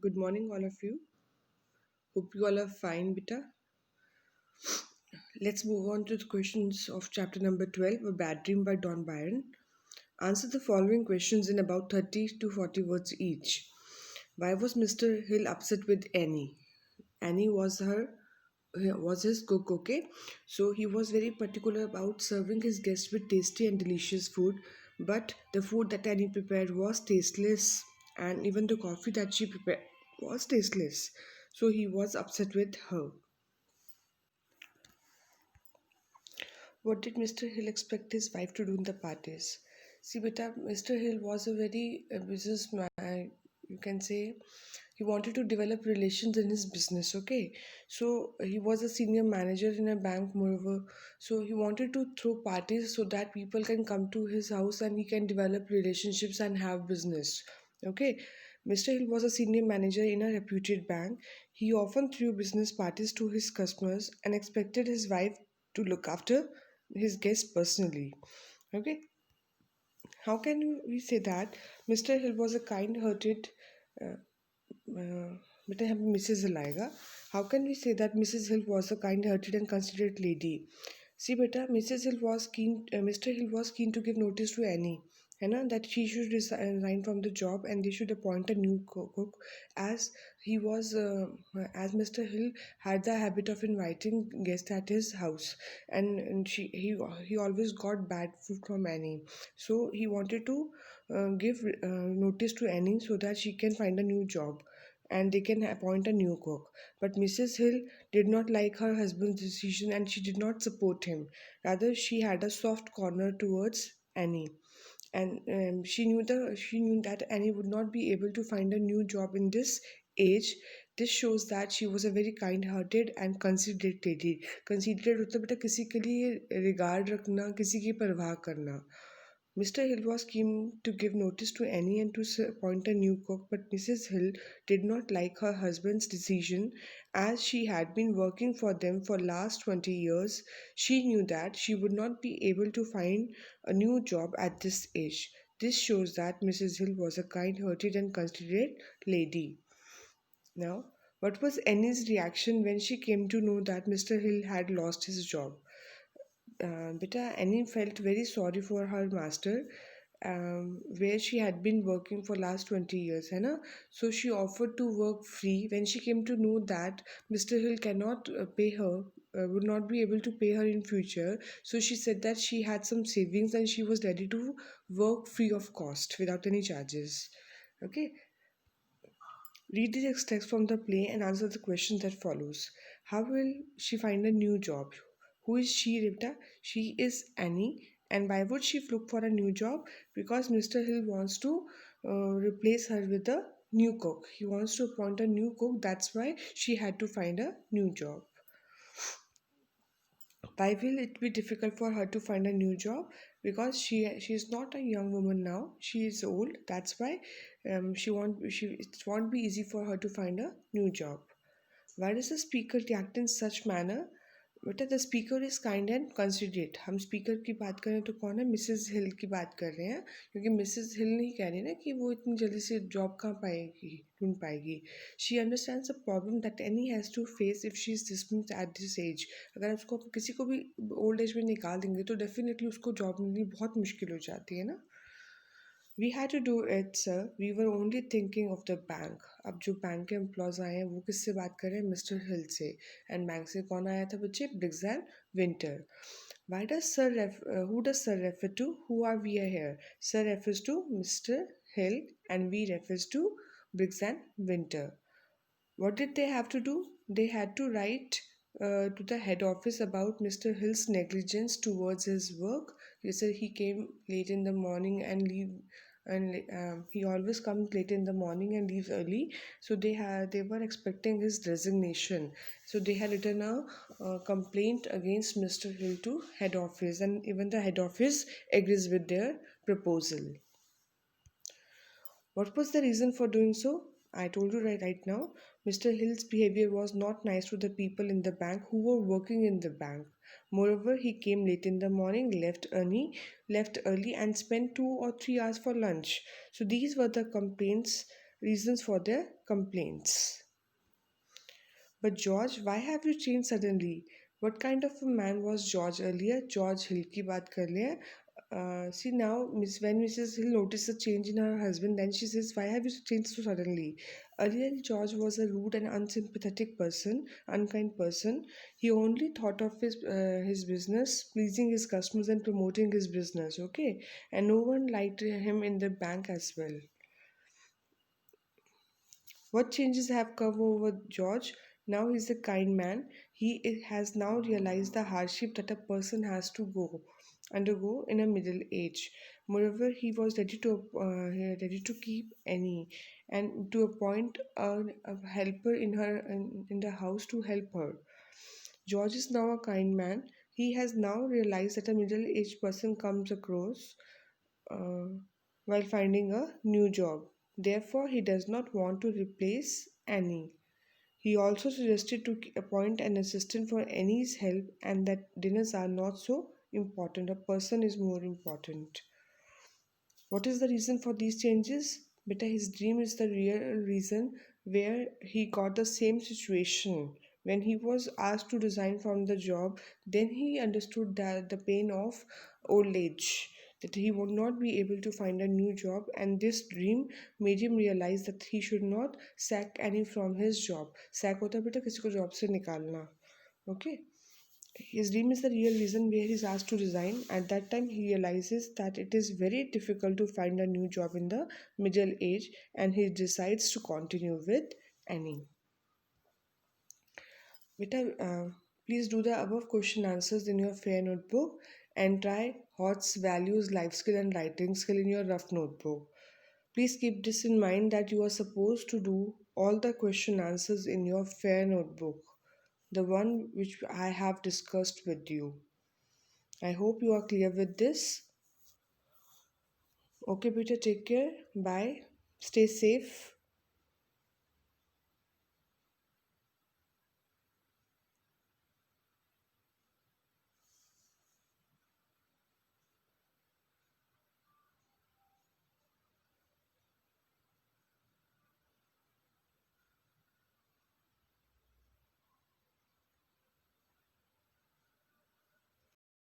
Good morning, all of you. Hope you all are fine, beta. Let's move on to the questions of chapter number 12, A Bad Dream by Don Byron. Answer the following questions in about 30 to 40 words each. Why was Mr. Hill upset with Annie? Annie was his cook, okay? So he was very particular about serving his guests with tasty and delicious food, but the food that Annie prepared was tasteless, and even the coffee that she prepared was tasteless. So he was upset with her. What did Mr. Hill expect his wife to do in the parties? See, beta, Mr. Hill was a very businessman. You can say he wanted to develop relations in his business. Okay, so he was a senior manager in a bank, moreover. So he wanted to throw parties so that people can come to his house and he can develop relationships and have business. Okay, Mr. Hill was a senior manager in a reputed bank. He often threw business parties to his customers and expected his wife to look after his guests personally. Okay, how can we say that Mr. Hill was a kind-hearted? Uh, बेटा यहाँ पे Mrs हिल आएगा. How can we say that Mrs. Hill was a kind-hearted and considerate lady? See, beta, Mrs. Hill was keen. Mr. Hill was keen to give notice to Annie, है ना, that she should resign from the job and they should appoint a new cook, as he was as Mr. Hill had the habit of inviting guests at his house, and he always got bad food from Annie. So he wanted to give notice to Annie so that she can find a new job and they can appoint a new cook. But Mrs. Hill did not like her husband's decision and she did not support him. Rather, she had a soft corner towards Annie, and she knew that Annie would not be able to find a new job in this age. This shows that she was a very kind-hearted and considerate lady. Considerate मतलब बेटा किसी के लिए regard रखना, किसी की परवाह करना. Mr. Hill was keen to give notice to Annie and to appoint a new cook, but Mrs. Hill did not like her husband's decision, as she had been working for them for last 20 years. She knew that she would not be able to find a new job at this age. This shows that Mrs. Hill was a kind-hearted and considerate lady. Now, what was Annie's reaction when she came to know that Mr. Hill had lost his job? Beta, Annie felt very sorry for her master, where she had been working for last 20 years, है ना? So she offered to work free when she came to know that Mr. Hill cannot pay her, would not be able to pay her in future. So she said that she had some savings and she was ready to work free of cost without any charges. Okay, read the text from the play and answer the question that follows. How will she find a new job? Who is she, Rivta? She is Annie. And why would she look for a new job? Because Mr. Hill wants to replace her with a new cook. He wants to appoint a new cook. That's why she had to find a new job. Why will it be difficult for her to find a new job? Because she is not a young woman now. She is old. That's why she it won't be easy for her to find a new job. Why does the speaker react in such manner? बेटा the speaker is kind and considerate. हम speaker की बात करें तो कौन है? Mrs हिल की बात कर रहे हैं, क्योंकि मिसेस हिल नहीं कह रही ना कि वो इतनी जल्दी से जॉब कहाँ पाएगी, ढूंढ पाएगी. She understands the problem that Annie has to face if she is dismissed at this age. अगर उसको किसी को भी ओल्ड एज में निकाल देंगे तो डेफिनेटली उसको जॉब मिलनी बहुत मुश्किल हो जाती है ना. We had to do it sir, we were only thinking of the bank. अब जो बैंक के एम्प्लॉयज़ आए हैं वो किससे बात कर रहे हैं? मिस्टर हिल से. एंड बैंक से कौन आया था बच्चे? Briggs and winter. Why does who does Sir refer to? Who are we here? Sir refers to Mr. Hill and we refers to Briggs and Winter. What did they have to do? They had to write to the head office about Mr. Hill's negligence towards his work. He said he came late in the morning and he always comes late in the morning and leaves early. So they were expecting his resignation. So they had written a complaint against Mr. Hill to head office, and even the head office agrees with their proposal. What was the reason for doing so? I told you right now. Mr. Hill's behavior was not nice to the people in the bank who were working in the bank. Moreover, he came late in the morning, left early, and spent 2 or 3 hours for lunch. So these were the complaints reasons for their complaints. But George, why have you changed suddenly? What kind of a man was George earlier? George Hill की बात कर ले. See now, when Mrs. Hill noticed a change in her husband, then she says, "Why have you changed so suddenly?" Earlier, George was a rude and unsympathetic person, unkind person. He only thought of his business, pleasing his customers and promoting his business. Okay, and no one liked him in the bank as well. What changes have come over George? Now he's a kind man. Has now realized the hardship that a person has to go undergo in a middle age. Moreover, he was ready to keep Annie and to appoint a helper in the house to help her. George is now a kind man. He has now realized that a middle-aged person comes across uh, while finding a new job. Therefore, he does not want to replace Annie. He also suggested to appoint an assistant for Annie's help and that dinners are not so important. A person is more important. What is the reason for these changes? Beta, his dream is the real reason where he got the same situation. When he was asked to resign from the job, then he understood that the pain of old age, that he would not be able to find a new job, and this dream made him realize that he should not sack any from his job. Sack होता है बेटा किसी को job से निकालना. Okay. His dream is the real reason where he's asked to resign. At that time, he realizes that it is very difficult to find a new job in the middle age and he decides to continue with Annie. Beta, please do the above question answers in your fair notebook and try HOTS values, life skill, and writing skill in your rough notebook. Please keep this in mind that you are supposed to do all the question answers in your fair notebook, the one which I have discussed with you. I hope you are clear with this. Okay, Peter, take care. Bye. Stay safe.